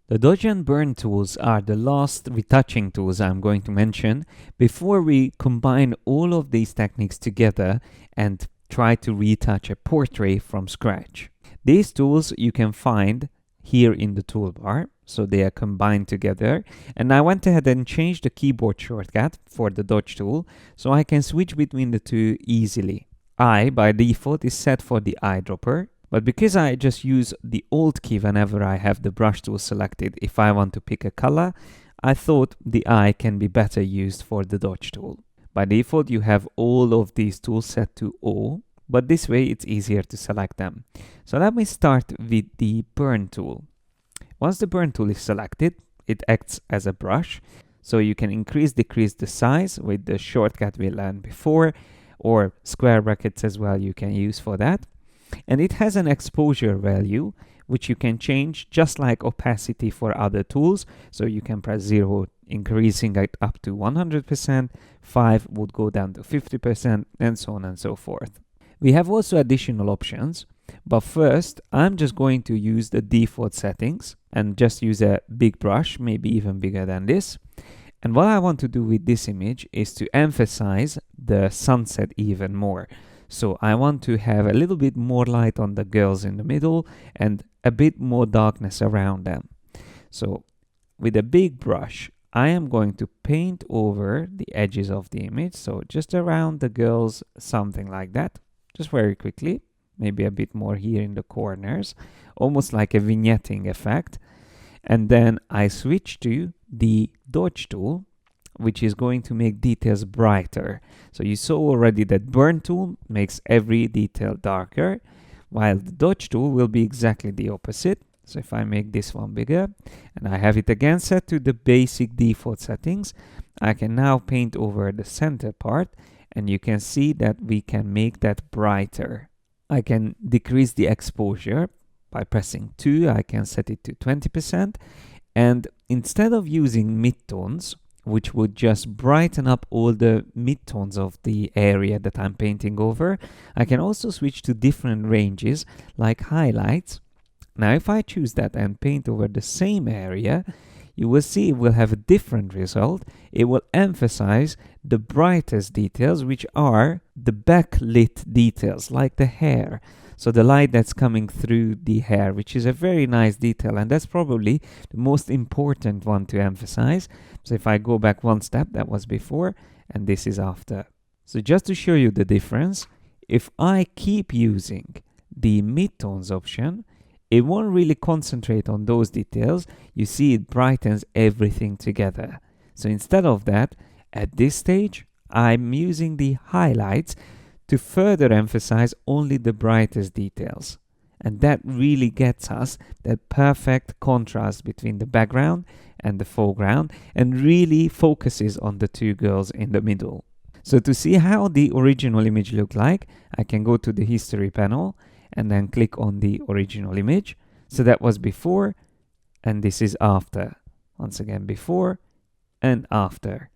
The dodge and burn tools are the last retouching tools I'm going to mention before we combine all of these techniques together and try to retouch a portrait from scratch. These tools you can find here in the toolbar, so they are combined together, and I went ahead and changed the keyboard shortcut for the dodge tool so I can switch between the two easily. I, by default, is set for the eyedropper, but because I just use the Alt key whenever I have the brush tool selected if I want to pick a color, I thought the eye can be better used for the dodge tool. By default, you have all of these tools set to O, but this way it's easier to select them. So let me start with the burn tool. Once the burn tool is selected, it acts as a brush, so you can increase, decrease the size with the shortcut we learned before, or square brackets as well you can use for that. And it has an exposure value which you can change just like opacity for other tools. So you can press 0, increasing it up to 100%, 5 would go down to 50%, and so on and so forth. We have also additional options, but first I'm just going to use the default settings and just use a big brush, maybe even bigger than this. And what I want to do with this image is to emphasize the sunset even more. So I want to have a little bit more light on the girls in the middle and a bit more darkness around them. So with a big brush, I am going to paint over the edges of the image. So just around the girls, something like that, just very quickly, maybe a bit more here in the corners, almost like a vignetting effect. And then I switch to the dodge tool, which is going to make details brighter. So you saw already that burn tool makes every detail darker, while the dodge tool will be exactly the opposite. So if I make this one bigger and I have it again set to the basic default settings, I can now paint over the center part, and you can see that we can make that brighter. I can decrease the exposure by pressing 2. I can set it to 20%, and instead of using midtones, which would just brighten up all the midtones of the area that I'm painting over, I can also switch to different ranges like highlights. Now if I choose that and paint over the same area, you will see it will have a different result. It will emphasize the brightest details, which are the backlit details, like the hair. So the light that's coming through the hair, which is a very nice detail, and that's probably the most important one to emphasize. So if I go back one step, that was before, and this is after. So just to show you the difference, if I keep using the midtones option, it won't really concentrate on those details. You see it brightens everything together. So instead of that, at this stage, I'm using the highlights to further emphasize only the brightest details. And that really gets us that perfect contrast between the background and the foreground, and really focuses on the two girls in the middle. So to see how the original image looked like, I can go to the history panel and then click on the original image. So that was before, and this is after. Once again, before and after.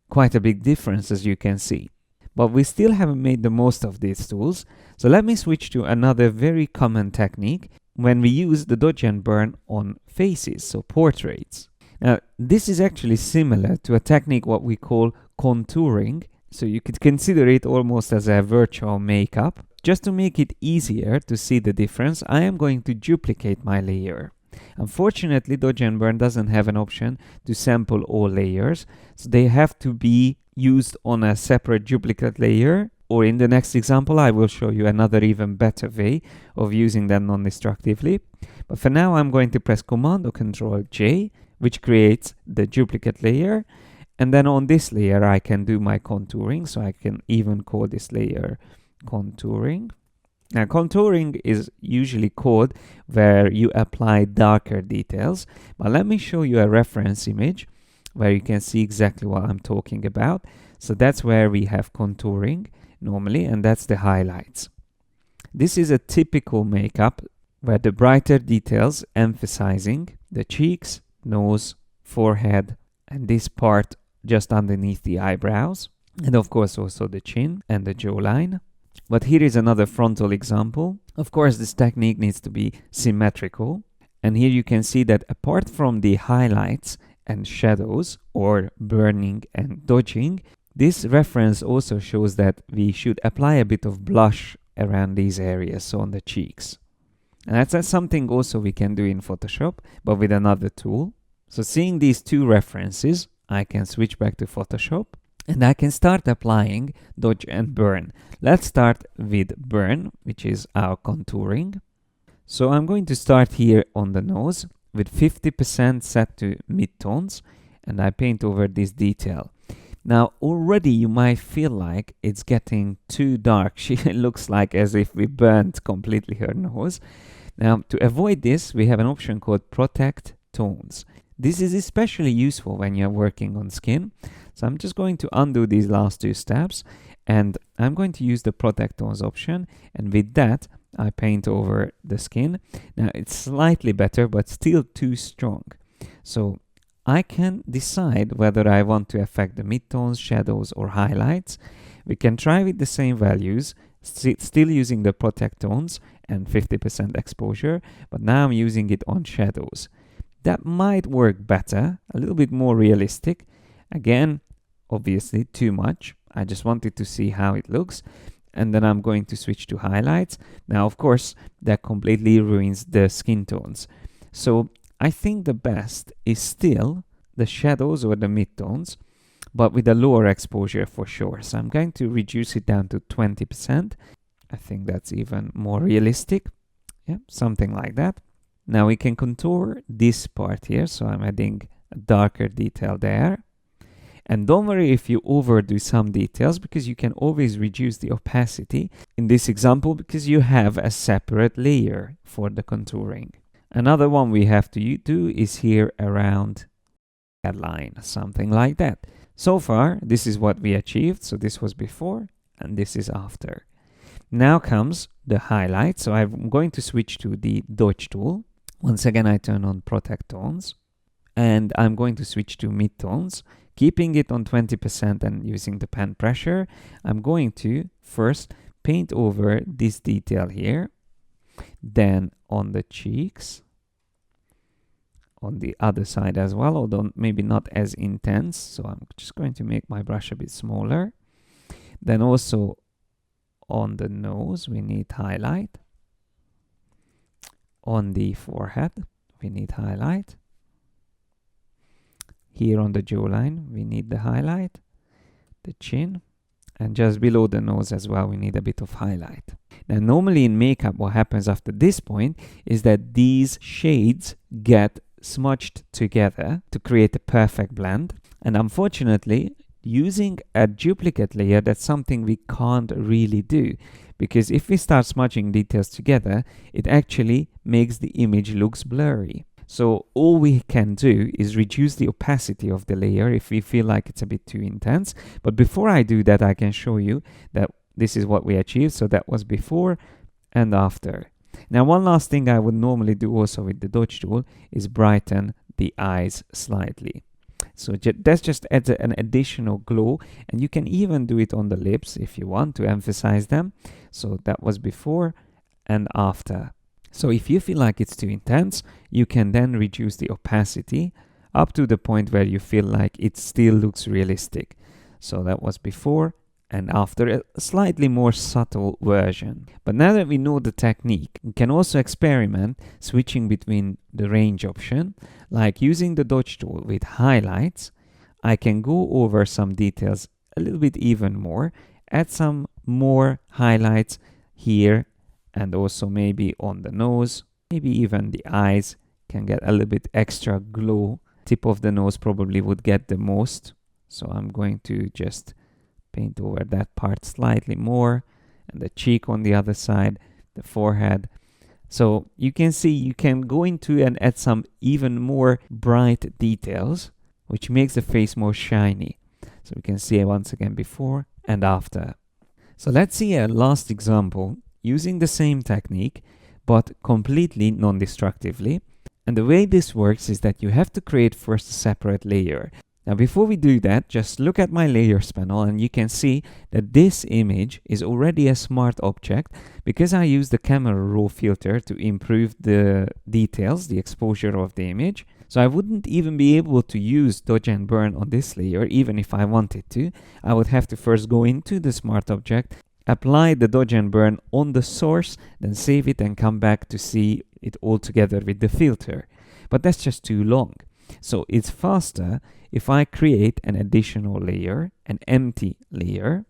Quite a big difference, as you can see. But we still haven't made the most of these tools, so let me switch to another very common technique when we use the dodge and burn on faces, so portraits. Now, this is actually similar to a technique what we call contouring, so you could consider it almost as a virtual makeup. Just to make it easier to see the difference, I am going to duplicate my layer. Unfortunately, dodge and burn doesn't have an option to sample all layers, so they have to be used on a separate duplicate layer, or in the next example I will show you another even better way of using them non-destructively. But for now I'm going to press Command or Control J, which creates the duplicate layer, and then on this layer I can do my contouring, so I can even call this layer contouring. Now contouring is usually called where you apply darker details, but let me show you a reference image where you can see exactly what I'm talking about. So that's where we have contouring normally, and that's the highlights. This is a typical makeup where the brighter details emphasizing the cheeks, nose, forehead, and this part just underneath the eyebrows, and of course also the chin and the jawline. But here is another frontal example. Of course, this technique needs to be symmetrical, And here you can see that apart from the highlights and shadows, or burning and dodging, this reference also shows that we should apply a bit of blush around these areas, so on the cheeks. And that's something also we can do in Photoshop, but with another tool. So seeing these two references, I can switch back to Photoshop and I can start applying dodge and burn. Let's start with burn, which is our contouring. So I'm going to start here on the nose with 50% set to midtones, and I paint over this detail. Now already you might feel like it's getting too dark. She looks like as if we burnt completely her nose. Now to avoid this, we have an option called Protect Tones. This is especially useful when you're working on skin. So I'm just going to undo these last two steps, and I'm going to use the Protect Tones option, and with that I paint over the skin. Now it's slightly better, but still too strong. So I can decide whether I want to affect the midtones, shadows, or highlights. We can try with the same values, still using the Protect Tones and 50% exposure, but now I'm using it on shadows. That might work better, a little bit more realistic. Again, obviously too much. I just wanted to see how it looks. And then I'm going to switch to highlights. Now, of course, that completely ruins the skin tones. So I think the best is still the shadows or the midtones, but with a lower exposure for sure. So I'm going to reduce it down to 20%. I think that's even more realistic. Yeah, something like that. Now we can contour this part here. So I'm adding a darker detail there. And don't worry if you overdo some details, because you can always reduce the opacity in this example because you have a separate layer for the contouring. Another one we have to do is here around a line, something like that. So far, this is what we achieved. So this was before and this is after. Now comes the highlight. So I'm going to switch to the Dodge tool. Once again, I turn on Protect Tones and I'm going to switch to midtones. Keeping it on 20% and using the pen pressure, I'm going to first paint over this detail here, then on the cheeks, on the other side as well, although maybe not as intense. So I'm just going to make my brush a bit smaller. Then also on the nose, we need highlight. On the forehead, we need highlight. Here on the jawline, we need the highlight, the chin, and just below the nose as well, we need a bit of highlight. Now, normally in makeup, what happens after this point is that these shades get smudged together to create a perfect blend. And unfortunately, using a duplicate layer, that's something we can't really do. Because if we start smudging details together, it actually makes the image looks blurry. So all we can do is reduce the opacity of the layer if we feel like it's a bit too intense. But before I do that, I can show you that this is what we achieved. So that was before and after. Now, one last thing I would normally do also with the Dodge tool is brighten the eyes slightly. So that's just adds an additional glow, and you can even do it on the lips if you want to emphasize them. So that was before and after. So if you feel like it's too intense, you can then reduce the opacity up to the point where you feel like it still looks realistic. So that was before and after, a slightly more subtle version. But now that we know the technique, we can also experiment switching between the range option, like using the Dodge tool with highlights. I can go over some details a little bit even more, add some more highlights here, and also maybe on the nose, maybe even the eyes can get a little bit extra glow. Tip of the nose probably would get the most. So I'm going to just paint over that part slightly more, and the cheek on the other side, the forehead. So you can see you can go into and add some even more bright details, which makes the face more shiny. So we can see once again before and after. So let's see a last example using the same technique, but completely non-destructively. And the way this works is that you have to create first a separate layer. Now before we do that, just look at my layers panel and you can see that this image is already a smart object because I use the camera raw filter to improve the details, the exposure of the image. So I wouldn't even be able to use dodge and burn on this layer even if I wanted to. I would have to first go into the smart object, apply the dodge and burn on the source, then save it and come back to see it all together with the filter. But that's just too long. So it's faster if I create an additional layer, an empty layer.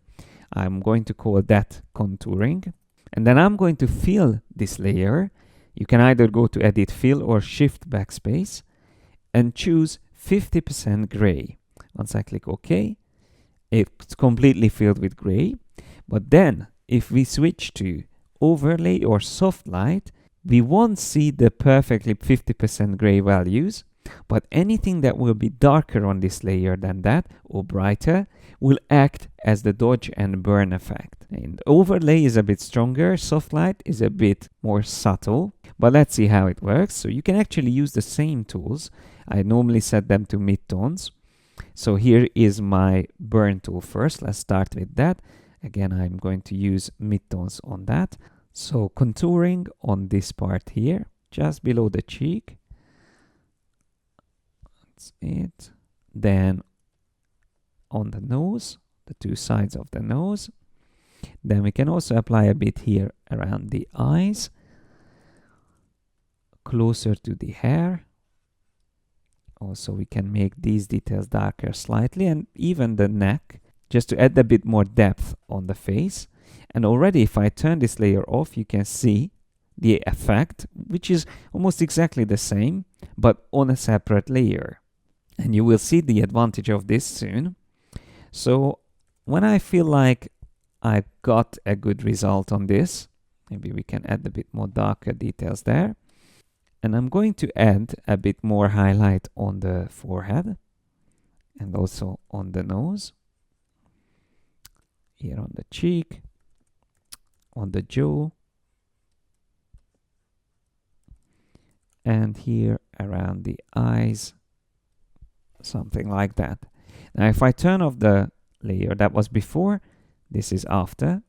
I'm going to call that contouring. And then I'm going to fill this layer. You can either go to Edit Fill or Shift Backspace and choose 50% gray. Once I click OK, it's completely filled with gray. But then if we switch to Overlay or Soft Light, we won't see the perfectly 50% gray values. But anything that will be darker on this layer than that, or brighter, will act as the dodge and burn effect. And overlay is a bit stronger, soft light is a bit more subtle, but let's see how it works. So you can actually use the same tools. I normally set them to midtones. So here is my burn tool first. Let's start with that. Again, I'm going to use midtones on that. So contouring on this part here, just below the cheek. That's it. Then on the nose, the two sides of the nose. Then we can also apply a bit here around the eyes, closer to the hair. Also, we can make these details darker slightly, and even the neck, just to add a bit more depth on the face. And already, if I turn this layer off, you can see the effect, which is almost exactly the same, but on a separate layer. And you will see the advantage of this soon. So when I feel like I got a good result on this, maybe we can add a bit more darker details there. And I'm going to add a bit more highlight on the forehead and also on the nose. Here on the cheek, on the jaw, and here around the eyes. Something like that. Now if I turn off the layer that was before, this is after.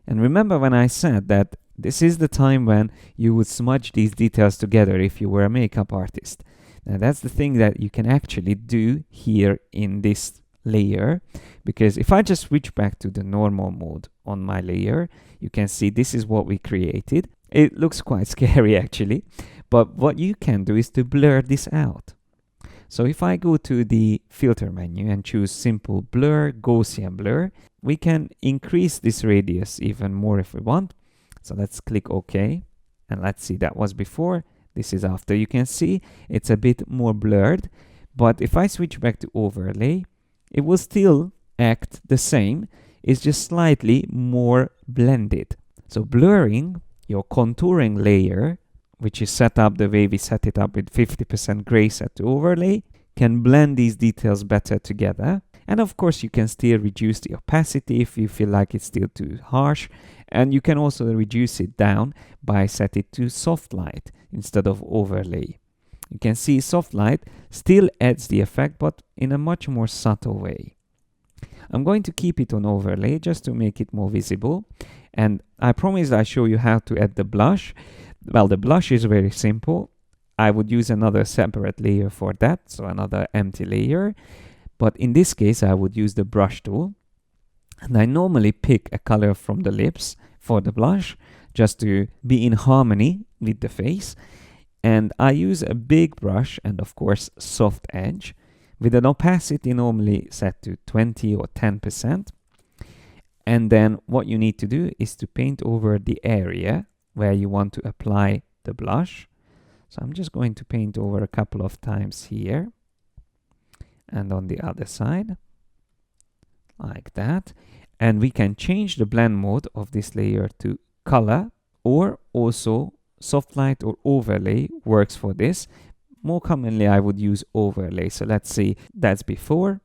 And remember when I said that this is the time when you would smudge these details together if you were a makeup artist. Now that's the thing that you can actually do here in this layer, because if I just switch back to the normal mode on my layer, you can see this is what we created. It looks quite scary actually, but what you can do is to blur this out. So if I go to the filter menu and choose simple blur, Gaussian blur, we can increase this radius even more if we want. So let's click OK. And let's see, that was before, this is after. You can see it's a bit more blurred. But if I switch back to overlay, it will still act the same. It's just slightly more blended. So blurring your contouring layer, which is set up the way we set it up with 50% gray set to overlay, can blend these details better together. And of course, you can still reduce the opacity if you feel like it's still too harsh. And you can also reduce it down by set it to soft light instead of overlay. You can see soft light still adds the effect, but in a much more subtle way. I'm going to keep it on overlay just to make it more visible. And I promised I show you how to add the blush. Well, the blush is very simple. I would use another separate layer for that, so another empty layer. But in this case, I would use the brush tool. And I normally pick a color from the lips for the blush, just to be in harmony with the face. And I use a big brush and of course soft edge, with an opacity normally set to 20 or 10%. And then what you need to do is to paint over the area where you want to apply the blush. So I'm just going to paint over a couple of times here and on the other side, like that. And we can change the blend mode of this layer to color, or also soft light or overlay works for this. More commonly, I would use overlay. So let's see, that's before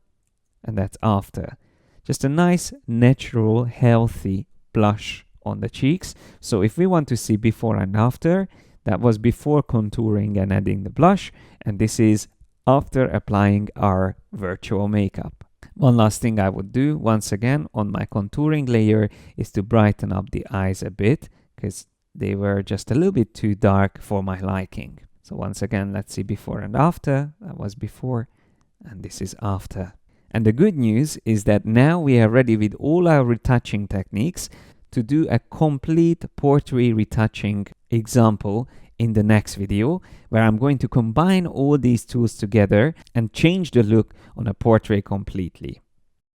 and that's after. Just a nice, natural, healthy blush on the cheeks. So if we want to see before and after, that was before contouring and adding the blush, and this is after applying our virtual makeup. One last thing I would do once again on my contouring layer is to brighten up the eyes a bit, because they were just a little bit too dark for my liking. So once again, let's see before and after. That was before, and this is after. And the good news is that now we are ready with all our retouching techniques to do a complete portrait retouching example in the next video, where I'm going to combine all these tools together and change the look on a portrait completely.